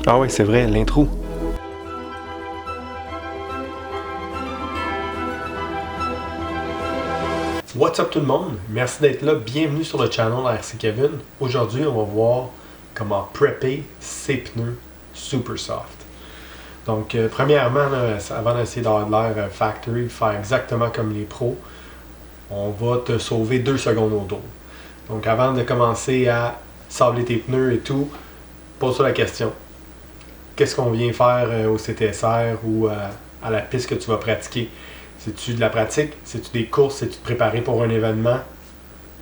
Ah oui, c'est vrai, l'intro. What's up tout le monde? Merci d'être là. Bienvenue sur le channel RC Kevin. Aujourd'hui, on va voir comment prepper ses pneus super soft. Donc, premièrement, là, avant d'essayer d'avoir de l'air factory, faire exactement comme les pros, on va te sauver 2 secondes au dos. Donc, avant de commencer à sabler tes pneus et tout, pose-toi la question. Qu'est-ce qu'on vient faire au CTSR ou à la piste que tu vas pratiquer? C'est-tu de la pratique? C'est-tu des courses? C'est-tu te préparer pour un événement?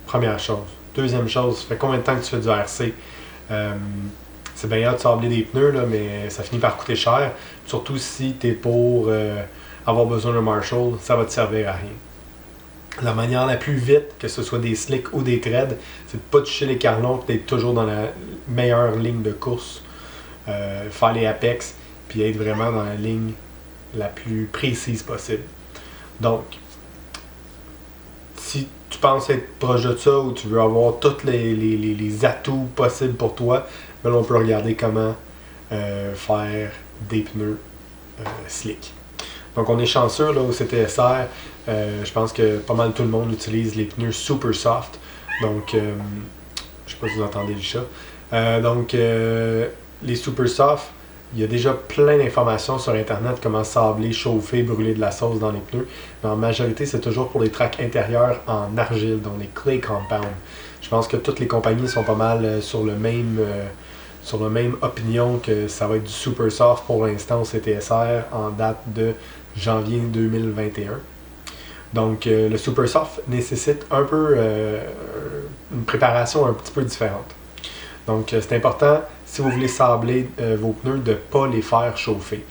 Première chose. Deuxième chose, ça fait combien de temps que tu fais du RC? C'est bien hâte de sabler des pneus, là, mais ça finit par coûter cher. Surtout si tu es pour avoir besoin d'un Marshall, ça va te servir à rien. La manière la plus vite, que ce soit des slicks ou des threads, c'est de ne pas toucher les carlons et d'être toujours dans la meilleure ligne de course. Faire les apex, puis être vraiment dans la ligne la plus précise possible. Donc, si tu penses être proche de ça ou tu veux avoir tous les atouts possibles pour toi, ben là, on peut regarder comment faire des pneus slick. Donc, on est chanceux là, au CTSR. Je pense que pas mal tout le monde utilise les pneus super soft. Donc, je ne sais pas si vous entendez le chat. Les super soft, il y a déjà plein d'informations sur Internet, comment sabler, chauffer, brûler de la sauce dans les pneus. Mais en majorité, c'est toujours pour les tracks intérieurs en argile, donc les clay compound. Je pense que toutes les compagnies sont pas mal sur le même opinion que ça va être du super soft pour l'instant au CTSR en date de janvier 2021. Donc, le super soft nécessite un peu une préparation un petit peu différente. Donc, c'est important, si vous voulez sabler vos pneus, de ne pas les faire chauffer.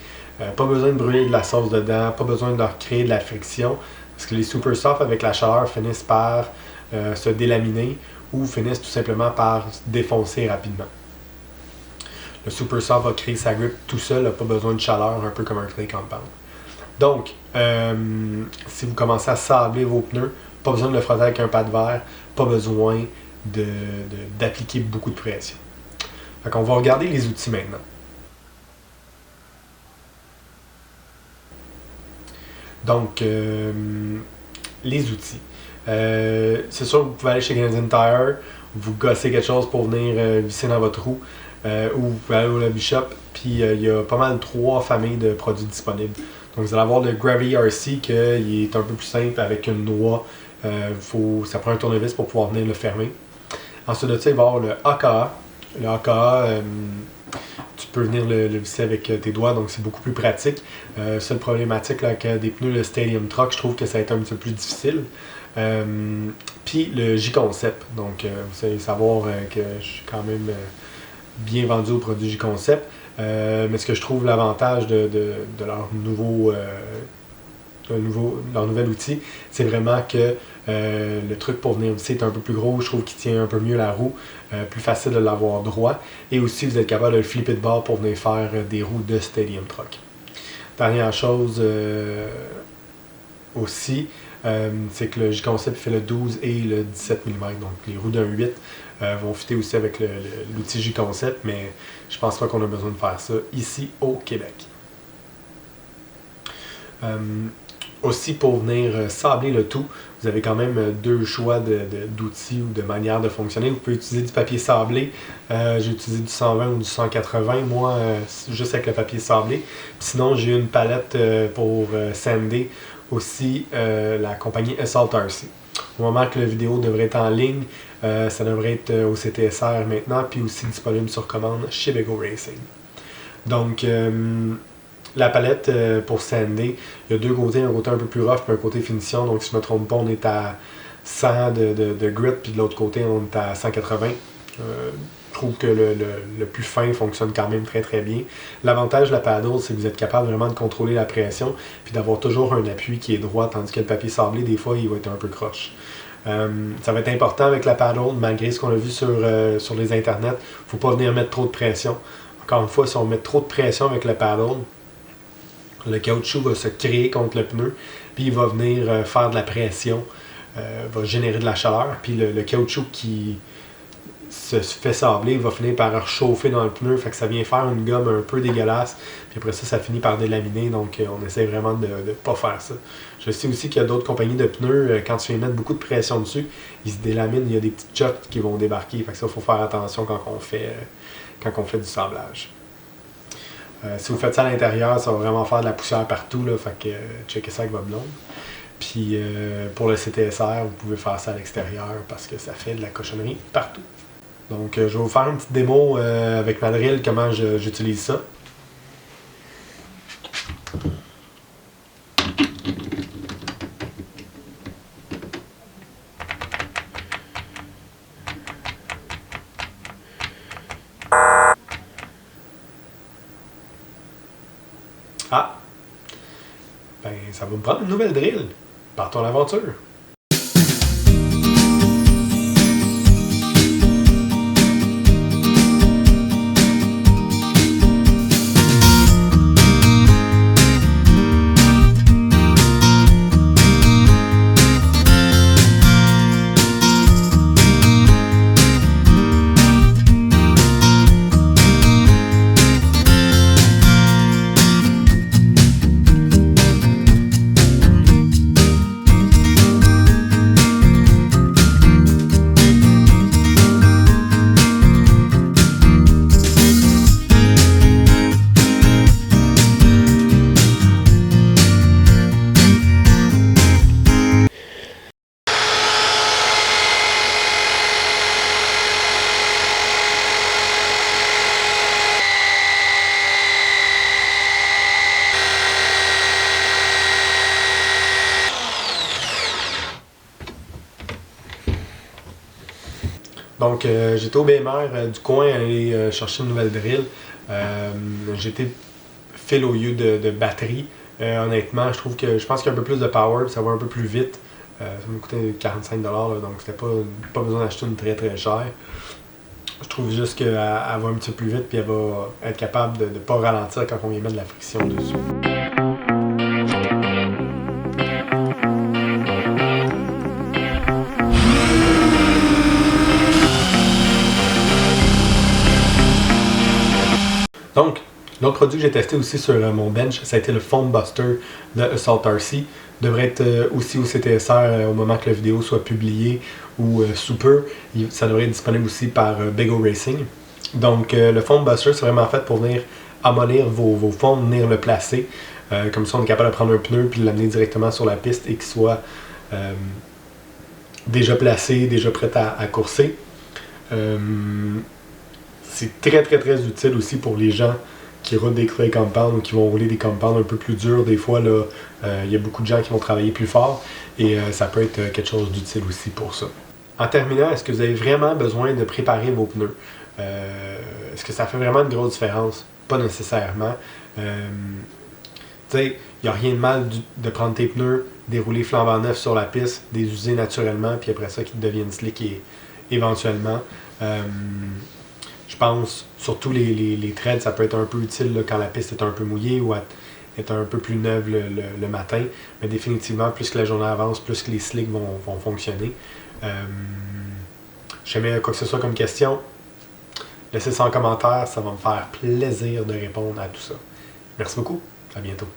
Pas besoin de brûler de la sauce dedans, pas besoin de leur créer de la friction, parce que les super soft avec la chaleur finissent par se délaminer ou finissent tout simplement par se défoncer rapidement. Le super soft va créer sa grip tout seul, n'a pas besoin de chaleur, un peu comme un clay compound. Donc, si vous commencez à sabler vos pneus, pas besoin de le frotter avec un pad verre, pas besoin d'appliquer beaucoup de pression. Fait qu'on va regarder les outils maintenant. Donc, les outils. C'est sûr que vous pouvez aller chez Canadian Tire, vous gossez quelque chose pour venir visser dans votre roue, ou vous pouvez aller au Lobby Shop, puis il y a pas mal 3 familles de produits disponibles. Donc, vous allez avoir le Gravity RC, qui est un peu plus simple avec une noix. Ça prend un tournevis pour pouvoir venir le fermer. Ensuite de ça, il va y avoir le AKA. Le AKA, tu peux venir le visser avec tes doigts, donc c'est beaucoup plus pratique. Seule problématique là, avec des pneus de Stadium Truck, je trouve que ça va être un petit peu plus difficile. Puis le J-Concept, donc vous allez savoir que je suis quand même bien vendu au produit J-Concept. Mais ce que je trouve l'avantage de leur leur nouvel outil, c'est vraiment que le truc pour venir visser est un peu plus gros, je trouve qu'il tient un peu mieux la roue, plus facile de l'avoir droit, et aussi vous êtes capable de le flipper de bord pour venir faire des roues de Stadium Truck. Dernière chose aussi, c'est que le J-Concept fait le 12 et le 17 mm, donc les roues d'un 8 vont fitter aussi avec l'outil J-Concept, mais je pense pas qu'on a besoin de faire ça ici au Québec. Aussi, pour venir sabler le tout, vous avez quand même 2 choix d'outils ou de manières de fonctionner. Vous pouvez utiliser du papier sablé. J'ai utilisé du 120 ou du 180, moi, juste avec le papier sablé. Puis sinon, j'ai une palette pour sander, aussi la compagnie Assault RC. Au moment que la vidéo devrait être en ligne, ça devrait être au CTSR maintenant, puis aussi disponible sur commande chez Bego Racing. Donc, la palette pour sander, il y a 2 côtés, un côté un peu plus rough puis un côté finition. Donc si je ne me trompe pas, on est à 100 de grit, puis de l'autre côté, on est à 180. Je trouve que le plus fin fonctionne quand même très très bien. L'avantage de la paddle, c'est que vous êtes capable vraiment de contrôler la pression puis d'avoir toujours un appui qui est droit, tandis que le papier sablé, des fois, il va être un peu croche. Ça va être important avec la paddle, malgré ce qu'on a vu sur les internets. Il ne faut pas venir mettre trop de pression. Encore une fois, si on met trop de pression avec le paddle, le caoutchouc va se créer contre le pneu, puis il va venir faire de la pression, va générer de la chaleur, puis le caoutchouc se fait sabler, va finir par rechauffer dans le pneu, fait que ça vient faire une gomme un peu dégueulasse, puis après ça finit par délaminer, donc on essaie vraiment de ne pas faire ça. Je sais aussi qu'il y a d'autres compagnies de pneus, quand tu viens mettre beaucoup de pression dessus, ils se délaminent, il y a des petites chocs qui vont débarquer, fait que ça, il faut faire attention quand on fait du sablage. Si vous faites ça à l'intérieur, ça va vraiment faire de la poussière partout, là, fait que checkez ça avec votre blonde. Puis pour le CTSR, vous pouvez faire ça à l'extérieur parce que ça fait de la cochonnerie partout. Donc je vais vous faire une petite démo avec ma drill, comment j'utilise ça. Ah! Ben, ça va me prendre une nouvelle drill. Partons à l'aventure! Donc, j'étais au BMR du coin à aller chercher une nouvelle drill. J'étais fil au lieu de batterie. Honnêtement, je pense qu'il y a un peu plus de power, ça va un peu plus vite. Ça m'a coûté 45$, là, donc c'était pas besoin d'acheter une très très chère. Je trouve juste qu'elle va un petit peu plus vite, puis elle va être capable de ne pas ralentir quand on y met de la friction dessus. Donc, l'autre produit que j'ai testé aussi sur mon bench, ça a été le Foam Buster de Assault RC. Devrait être aussi au CTSR au moment que la vidéo soit publiée ou sous peu. Ça devrait être disponible aussi par Bego Racing. Donc, le Foam Buster, c'est vraiment fait pour venir amollir vos foams, venir le placer. Comme ça, on est capable de prendre un pneu puis de l'amener directement sur la piste et qu'il soit déjà placé, déjà prêt à courser. C'est très très très utile aussi pour les gens qui roulent des clay compounds ou qui vont rouler des compounds un peu plus durs. Des fois, là, y a beaucoup de gens qui vont travailler plus fort et ça peut être quelque chose d'utile aussi pour ça. En terminant, est-ce que vous avez vraiment besoin de préparer vos pneus? Est-ce que ça fait vraiment une grosse différence? Pas nécessairement. Tu sais, il n'y a rien de mal de prendre tes pneus, des rouler flambant neufs sur la piste, des user naturellement, puis après ça, qu'ils deviennent slick éventuellement. Je pense, surtout les threads, ça peut être un peu utile là, quand la piste est un peu mouillée ou est un peu plus neuve le matin. Mais définitivement, plus que la journée avance, plus que les slicks vont fonctionner. Si jamais quoi que ce soit comme question, laissez ça en commentaire, ça va me faire plaisir de répondre à tout ça. Merci beaucoup, à bientôt.